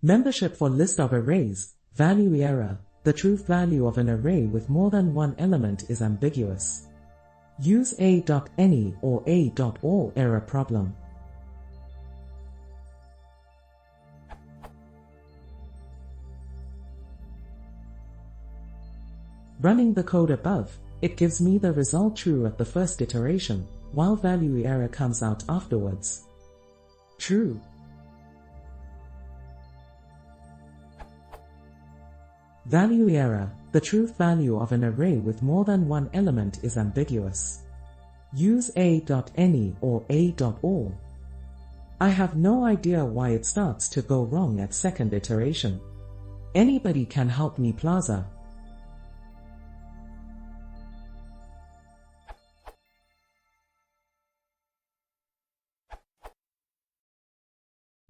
Membership for list of arrays, value error. The truth value of an array with more than one element is ambiguous. Use a.any or a.all error problem. Running the code above, it gives me the result true at the first iteration, while value error comes out afterwards. True. Value error. The truth value of an array with more than one element is ambiguous. Use a.any or a.all. I have no idea why it starts to go wrong at second iteration. Anybody can help me, Plaza?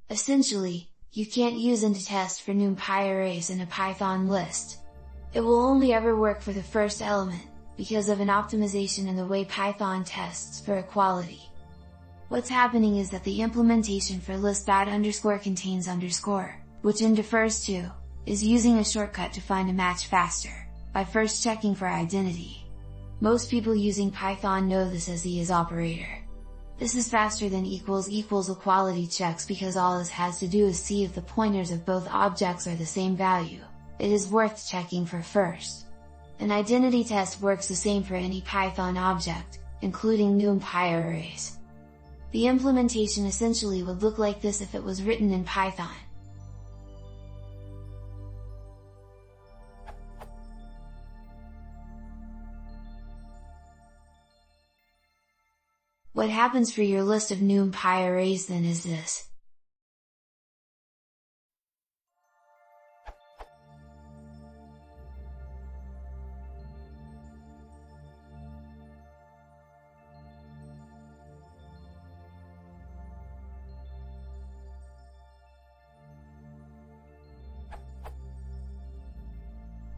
Essentially, you can't use int to test for NumPy arrays in a Python list. It will only ever work for the first element, because of an optimization in the way Python tests for equality. What's happening is that the implementation for list._contains_, which int defers to, is using a shortcut to find a match faster, by first checking for identity. Most people using Python know this as the is operator. This is faster than == equality checks because all this has to do is see if the pointers of both objects are the same value. It is worth checking for first. An identity test works the same for any Python object, including NumPy arrays. The implementation essentially would look like this if it was written in Python. What happens for your list of NumPy arrays then is this.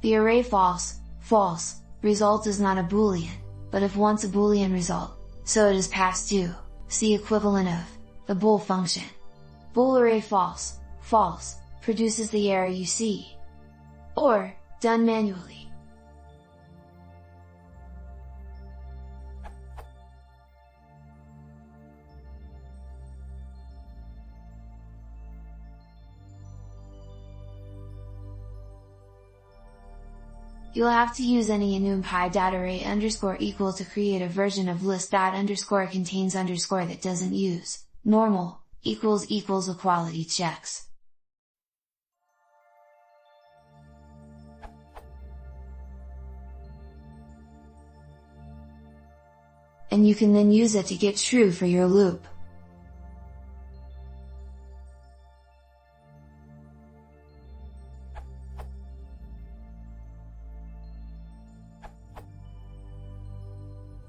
The array false result is not a boolean, but if wants a boolean result, so it is passed to, see equivalent of, the bool function. Bool array false produces the error you see. Or, done manually. You'll have to use any NumPy.array_equal to create a version of list._contains_ that doesn't use normal == equality checks. And you can then use it to get true for your loop.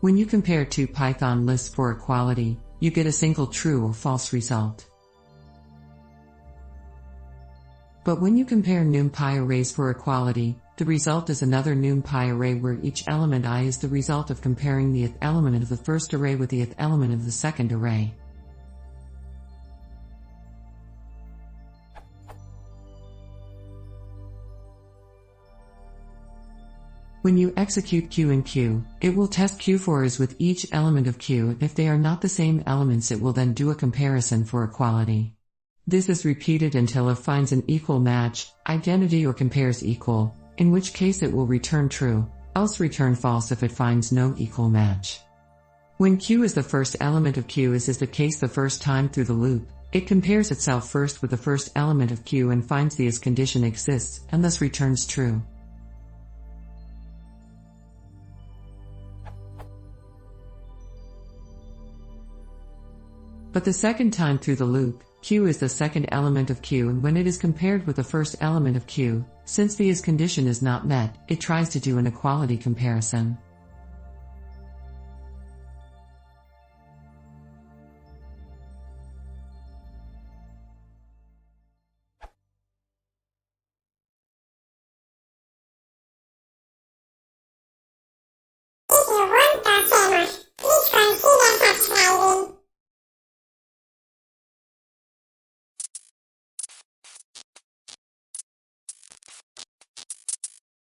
When you compare two Python lists for equality, you get a single true or false result. But when you compare NumPy arrays for equality, the result is another NumPy array where each element I is the result of comparing the ith element of the first array with the ith element of the second array. When you execute Q in Q, it will test Q for is with each element of Q. If they are not the same elements, it will then do a comparison for equality. This is repeated until it finds an equal match, identity or compares equal, in which case it will return true, else return false if it finds no equal match. When Q is the first element of Q, as is the case the first time through the loop, it compares itself first with the first element of Q and finds the is condition exists, and thus returns true. But the second time through the loop, Q is the second element of Q, and when it is compared with the first element of Q, since the is condition is not met, it tries to do an equality comparison.